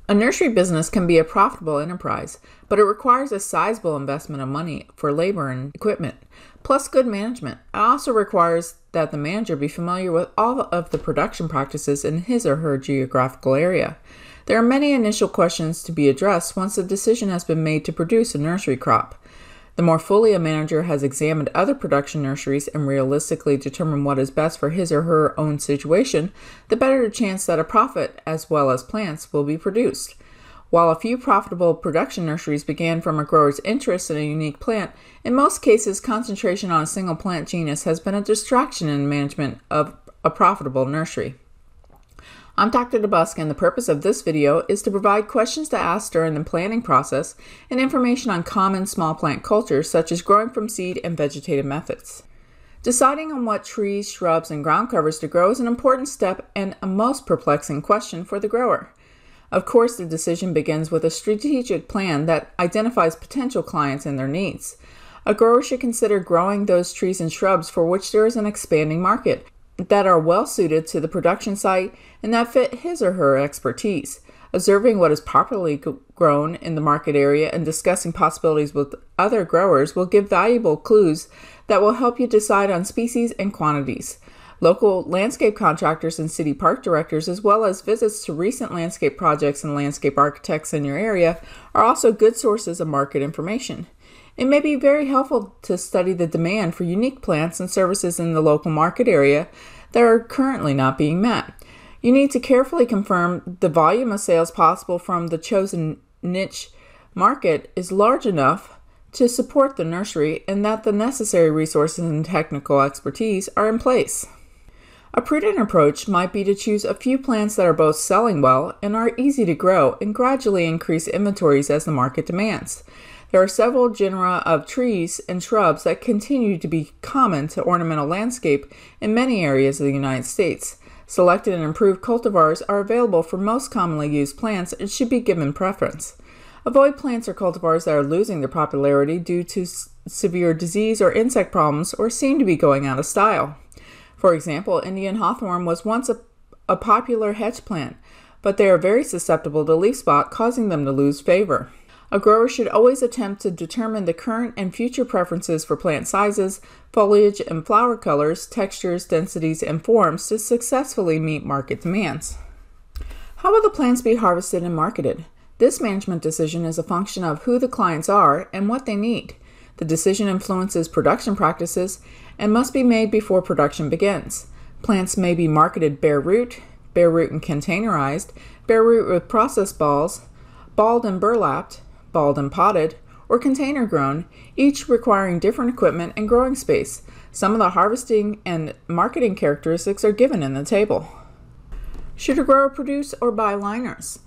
A nursery business can be a profitable enterprise, but it requires a sizable investment of money for labor and equipment, plus good management. It also requires that the manager be familiar with all of the production practices in his or her geographical area. There are many initial questions to be addressed once a decision has been made to produce a nursery crop. The more fully a manager has examined other production nurseries and realistically determined what is best for his or her own situation, the better the chance that a profit, as well as plants, will be produced. While a few profitable production nurseries began from a grower's interest in a unique plant, in most cases concentration on a single plant genus has been a distraction in management of a profitable nursery. I'm Dr. DeBusk, and the purpose of this video is to provide questions to ask during the planning process and information on common small plant cultures such as growing from seed and vegetative methods. Deciding on what trees, shrubs, and ground covers to grow is an important step and a most perplexing question for the grower. Of course, the decision begins with a strategic plan that identifies potential clients and their needs. A grower should consider growing those trees and shrubs for which there is an expanding market, that are well suited to the production site and that fit his or her expertise. Observing what is popularly grown in the market area and discussing possibilities with other growers will give valuable clues that will help you decide on species and quantities. Local landscape contractors and city park directors, as well as visits to recent landscape projects and landscape architects in your area, are also good sources of market information. It may be very helpful to study the demand for unique plants and services in the local market area that are currently not being met. You need to carefully confirm the volume of sales possible from the chosen niche market is large enough to support the nursery and that the necessary resources and technical expertise are in place. A prudent approach might be to choose a few plants that are both selling well and are easy to grow and gradually increase inventories as the market demands. There are several genera of trees and shrubs that continue to be common to ornamental landscape in many areas of the United States. Selected and improved cultivars are available for most commonly used plants and should be given preference. Avoid plants or cultivars that are losing their popularity due to severe disease or insect problems or seem to be going out of style. For example, Indian hawthorn was once a popular hedge plant, but they are very susceptible to leaf spot, causing them to lose favor. A grower should always attempt to determine the current and future preferences for plant sizes, foliage and flower colors, textures, densities, and forms to successfully meet market demands. How will the plants be harvested and marketed? This management decision is a function of who the clients are and what they need. The decision influences production practices and must be made before production begins. Plants may be marketed bare root and containerized, bare root with processed balls, balled and burlapped, balled and potted, or container grown, each requiring different equipment and growing space. Some of the harvesting and marketing characteristics are given in the table. Should a grower produce or buy liners?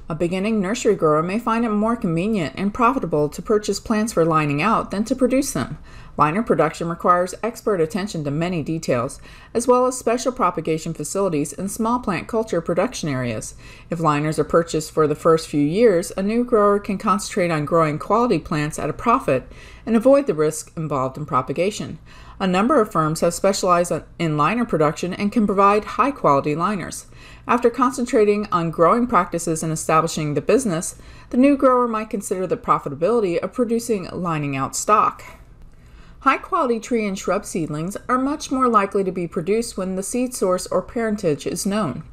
A beginning nursery grower may find it more convenient and profitable to purchase plants for lining out than to produce them. Liner production requires expert attention to many details, as well as special propagation facilities and small plant culture production areas. If liners are purchased for the first few years, a new grower can concentrate on growing quality plants at a profit and avoid the risk involved in propagation. A number of firms have specialized in liner production and can provide high-quality liners. After concentrating on growing practices and establishing the business, the new grower might consider the profitability of producing lining out stock. High-quality tree and shrub seedlings are much more likely to be produced when the seed source or parentage is known.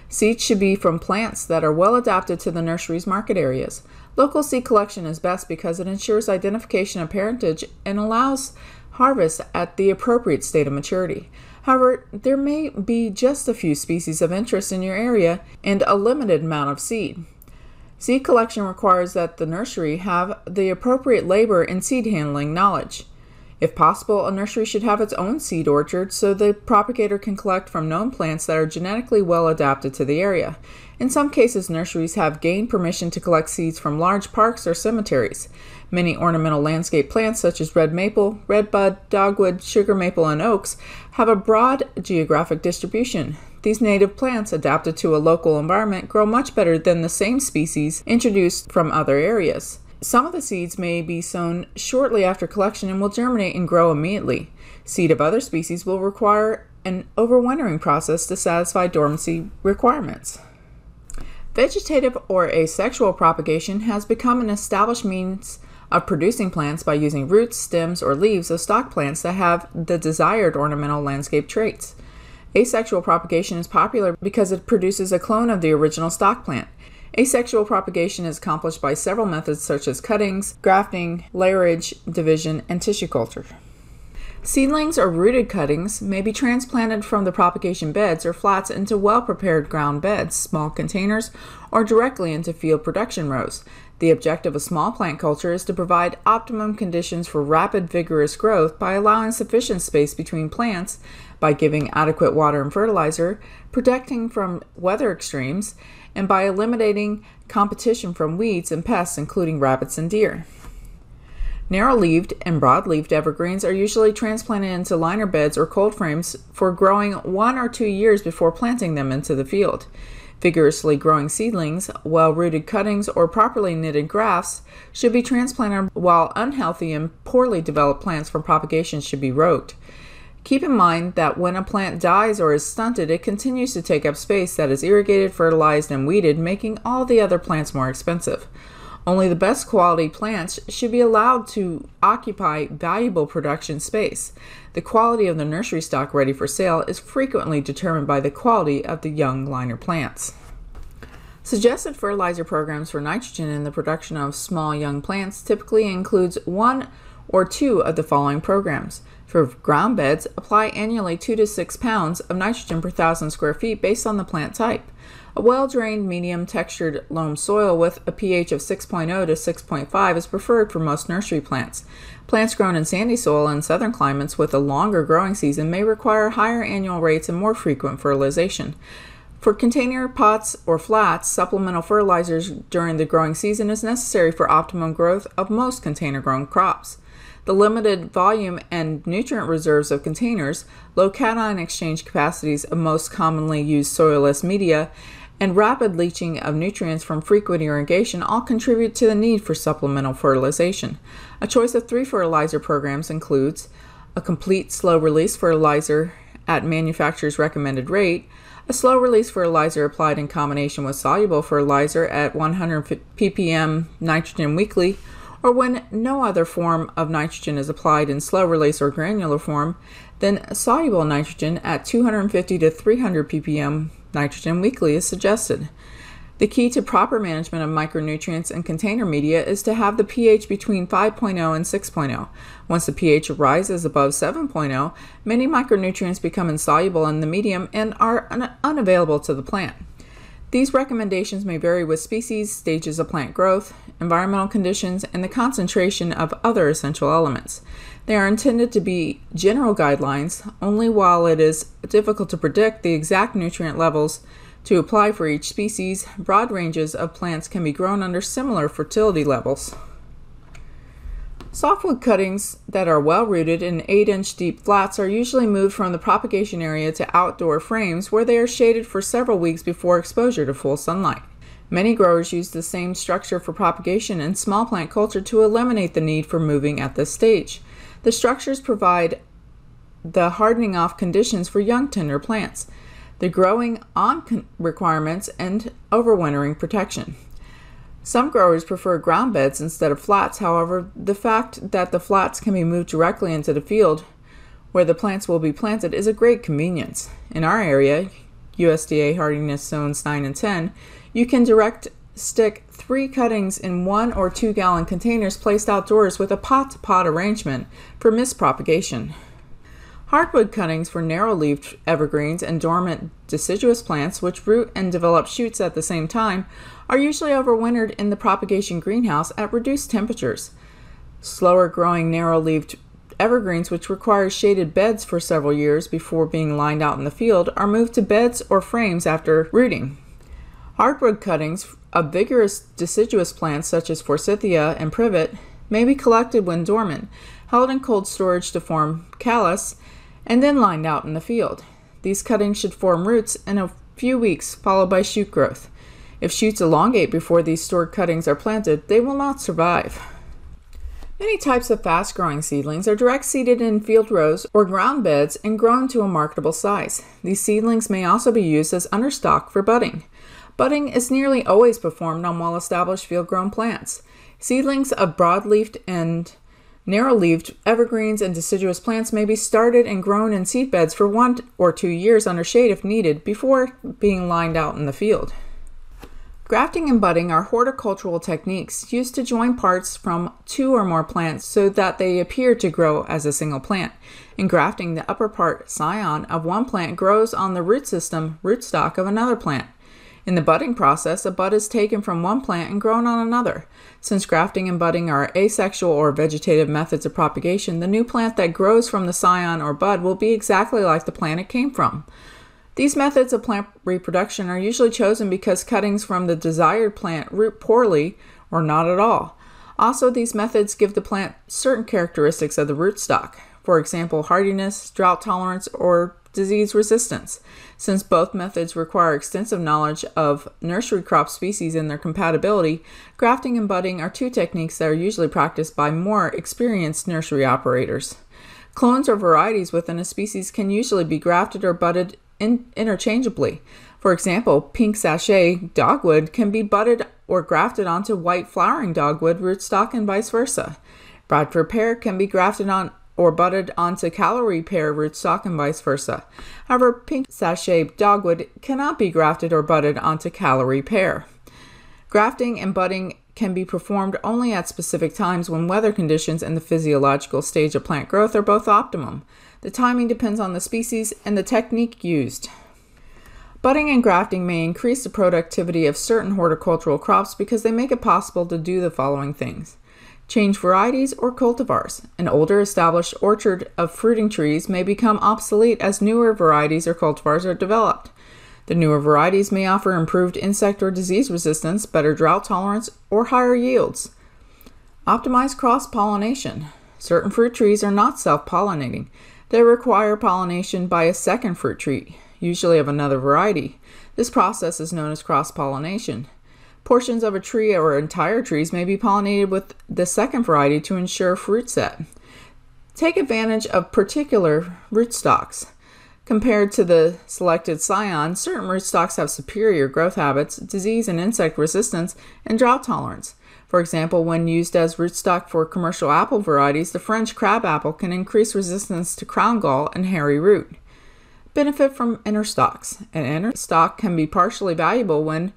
Seeds should be from plants that are well adapted to the nursery's market areas. Local seed collection is best because it ensures identification of parentage and allows harvest at the appropriate state of maturity. However, there may be just a few species of interest in your area and a limited amount of seed. Seed collection requires that the nursery have the appropriate labor and seed handling knowledge. If possible, a nursery should have its own seed orchard so the propagator can collect from known plants that are genetically well adapted to the area. In some cases, nurseries have gained permission to collect seeds from large parks or cemeteries. Many ornamental landscape plants such as red maple, redbud, dogwood, sugar maple, and oaks have a broad geographic distribution. These native plants, adapted to a local environment, grow much better than the same species introduced from other areas. Some of the seeds may be sown shortly after collection and will germinate and grow immediately. Seed of other species will require an overwintering process to satisfy dormancy requirements. Vegetative or asexual propagation has become an established means of producing plants by using roots, stems, or leaves of stock plants that have the desired ornamental landscape traits. Asexual propagation is popular because it produces a clone of the original stock plant. Asexual propagation is accomplished by several methods such as cuttings, grafting, layerage, division, and tissue culture. Seedlings or rooted cuttings may be transplanted from the propagation beds or flats into well-prepared ground beds, small containers, or directly into field production rows. The objective of small plant culture is to provide optimum conditions for rapid, vigorous growth by allowing sufficient space between plants, by giving adequate water and fertilizer, protecting from weather extremes, and by eliminating competition from weeds and pests, including rabbits and deer. Narrow-leaved and broad-leaved evergreens are usually transplanted into liner beds or cold frames for growing 1 or 2 years before planting them into the field. Vigorously growing seedlings, well-rooted cuttings, or properly knitted grafts should be transplanted, while unhealthy and poorly developed plants from propagation should be roked. Keep in mind that when a plant dies or is stunted, it continues to take up space that is irrigated, fertilized, and weeded, making all the other plants more expensive. Only the best quality plants should be allowed to occupy valuable production space. The quality of the nursery stock ready for sale is frequently determined by the quality of the young liner plants. Suggested fertilizer programs for nitrogen in the production of small young plants typically includes 1 or 2 of the following programs. For ground beds, apply annually 2 to 6 pounds of nitrogen per 1,000 square feet based on the plant type. A well-drained, medium-textured loam soil with a pH of 6.0 to 6.5 is preferred for most nursery plants. Plants grown in sandy soil in southern climates with a longer growing season may require higher annual rates and more frequent fertilization. For container pots or flats, supplemental fertilizers during the growing season is necessary for optimum growth of most container-grown crops. The limited volume and nutrient reserves of containers, low cation exchange capacities of most commonly used soilless media, and rapid leaching of nutrients from frequent irrigation all contribute to the need for supplemental fertilization. A choice of 3 fertilizer programs includes a complete slow-release fertilizer at manufacturer's recommended rate, a slow-release fertilizer applied in combination with soluble fertilizer at 100 ppm nitrogen weekly, or when no other form of nitrogen is applied in slow release or granular form, then soluble nitrogen at 250 to 300 ppm nitrogen weekly is suggested. The key to proper management of micronutrients in container media is to have the pH between 5.0 and 6.0. Once the pH rises above 7.0, many micronutrients become insoluble in the medium and are unavailable to the plant. These recommendations may vary with species, stages of plant growth, environmental conditions, and the concentration of other essential elements. They are intended to be general guidelines only while it is difficult to predict the exact nutrient levels to apply for each species. Broad ranges of plants can be grown under similar fertility levels. Softwood cuttings that are well rooted in 8-inch deep flats are usually moved from the propagation area to outdoor frames where they are shaded for several weeks before exposure to full sunlight. Many growers use the same structure for propagation in small plant culture to eliminate the need for moving at this stage. The structures provide the hardening off conditions for young tender plants, the growing on requirements, and overwintering protection. Some growers prefer ground beds instead of flats. However, the fact that the flats can be moved directly into the field where the plants will be planted is a great convenience. In our area, USDA hardiness zones 9 and 10, you can direct stick 3 cuttings in 1 or 2 gallon containers placed outdoors with a pot-to-pot arrangement for mist propagation. Hardwood cuttings for narrow-leaved evergreens and dormant deciduous plants, which root and develop shoots at the same time, are usually overwintered in the propagation greenhouse at reduced temperatures. Slower-growing narrow-leaved evergreens, which require shaded beds for several years before being lined out in the field, are moved to beds or frames after rooting. Hardwood cuttings of vigorous deciduous plants such as forsythia and privet may be collected when dormant, held in cold storage to form callus, and then lined out in the field. These cuttings should form roots in a few weeks, followed by shoot growth. If shoots elongate before these stored cuttings are planted, they will not survive. Many types of fast-growing seedlings are direct seeded in field rows or ground beds and grown to a marketable size. These seedlings may also be used as understock for budding. Budding is nearly always performed on well-established field-grown plants. Seedlings of broad-leafed and narrow-leaved evergreens and deciduous plants may be started and grown in seed beds for 1 or 2 years under shade if needed before being lined out in the field. Grafting and budding are horticultural techniques used to join parts from 2 or more plants so that they appear to grow as a single plant. In grafting, the upper part, scion, of one plant grows on the root system, rootstock, of another plant. In the budding process, a bud is taken from one plant and grown on another. Since grafting and budding are asexual or vegetative methods of propagation, the new plant that grows from the scion or bud will be exactly like the plant it came from. These methods of plant reproduction are usually chosen because cuttings from the desired plant root poorly or not at all. Also, these methods give the plant certain characteristics of the rootstock, for example, hardiness, drought tolerance, or disease resistance. Since both methods require extensive knowledge of nursery crop species and their compatibility, grafting and budding are 2 techniques that are usually practiced by more experienced nursery operators. Clones or varieties within a species can usually be grafted or budded interchangeably. For example, pink sachet dogwood can be budded or grafted onto white flowering dogwood rootstock and vice versa. Bradford pear can be grafted on or budded onto Callery pear rootstock and vice versa. However, pink sachet dogwood cannot be grafted or budded onto Callery pear. Grafting and budding can be performed only at specific times when weather conditions and the physiological stage of plant growth are both optimum. The timing depends on the species and the technique used. Budding and grafting may increase the productivity of certain horticultural crops because they make it possible to do the following things. Change varieties or cultivars. An older established orchard of fruiting trees may become obsolete as newer varieties or cultivars are developed. The newer varieties may offer improved insect or disease resistance, better drought tolerance, or higher yields. Optimize cross-pollination. Certain fruit trees are not self-pollinating. They require pollination by a second fruit tree, usually of another variety. This process is known as cross-pollination. Portions of a tree or entire trees may be pollinated with the second variety to ensure fruit set. Take advantage of particular rootstocks. Compared to the selected scion, certain rootstocks have superior growth habits, disease and insect resistance, and drought tolerance. For example, when used as rootstock for commercial apple varieties, the French crab apple can increase resistance to crown gall and hairy root. Benefit from interstocks. An interstock can be partially valuable when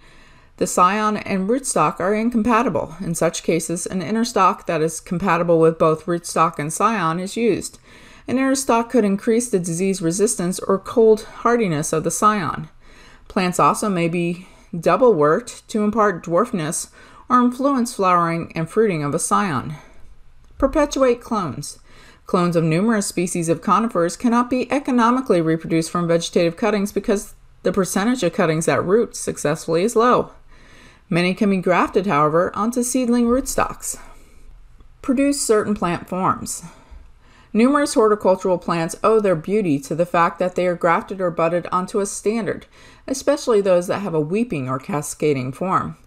the scion and rootstock are incompatible. In such cases, an interstock that is compatible with both rootstock and scion is used. An interstock could increase the disease resistance or cold hardiness of the scion. Plants also may be double worked to impart dwarfness or influence flowering and fruiting of a scion. Perpetuate clones. Clones of numerous species of conifers cannot be economically reproduced from vegetative cuttings because the percentage of cuttings that root successfully is low. Many can be grafted, however, onto seedling rootstocks. Produce certain plant forms. Numerous horticultural plants owe their beauty to the fact that they are grafted or budded onto a standard, especially those that have a weeping or cascading form.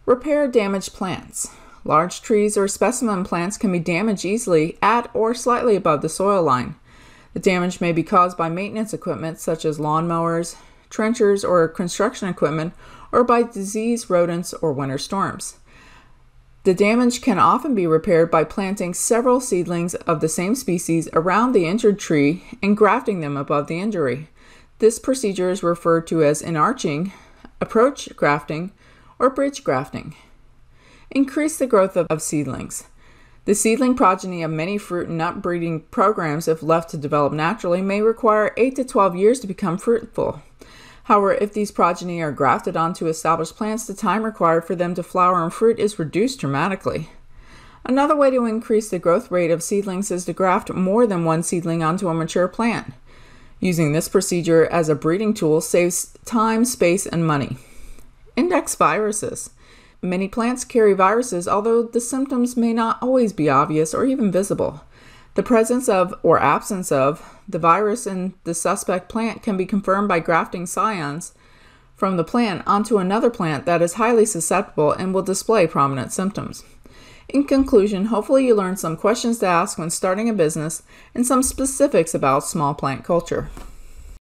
Repair damaged plants. Large trees or specimen plants can be damaged easily at or slightly above the soil line. The damage may be caused by maintenance equipment such as lawnmowers, trenchers, or construction equipment, or by disease, rodents, or winter storms. The damage can often be repaired by planting several seedlings of the same species around the injured tree and grafting them above the injury. This procedure is referred to as enarching, approach grafting, or bridge grafting. Increase the growth of seedlings. The seedling progeny of many fruit and nut breeding programs, if left to develop naturally, may require 8 to 12 years to become fruitful. However, if these progeny are grafted onto established plants, the time required for them to flower and fruit is reduced dramatically. Another way to increase the growth rate of seedlings is to graft more than one seedling onto a mature plant. Using this procedure as a breeding tool saves time, space, and money. Index viruses. Many plants carry viruses, although the symptoms may not always be obvious or even visible. The presence of or absence of the virus in the suspect plant can be confirmed by grafting scions from the plant onto another plant that is highly susceptible and will display prominent symptoms. In conclusion, hopefully you learned some questions to ask when starting a business and some specifics about small plant culture.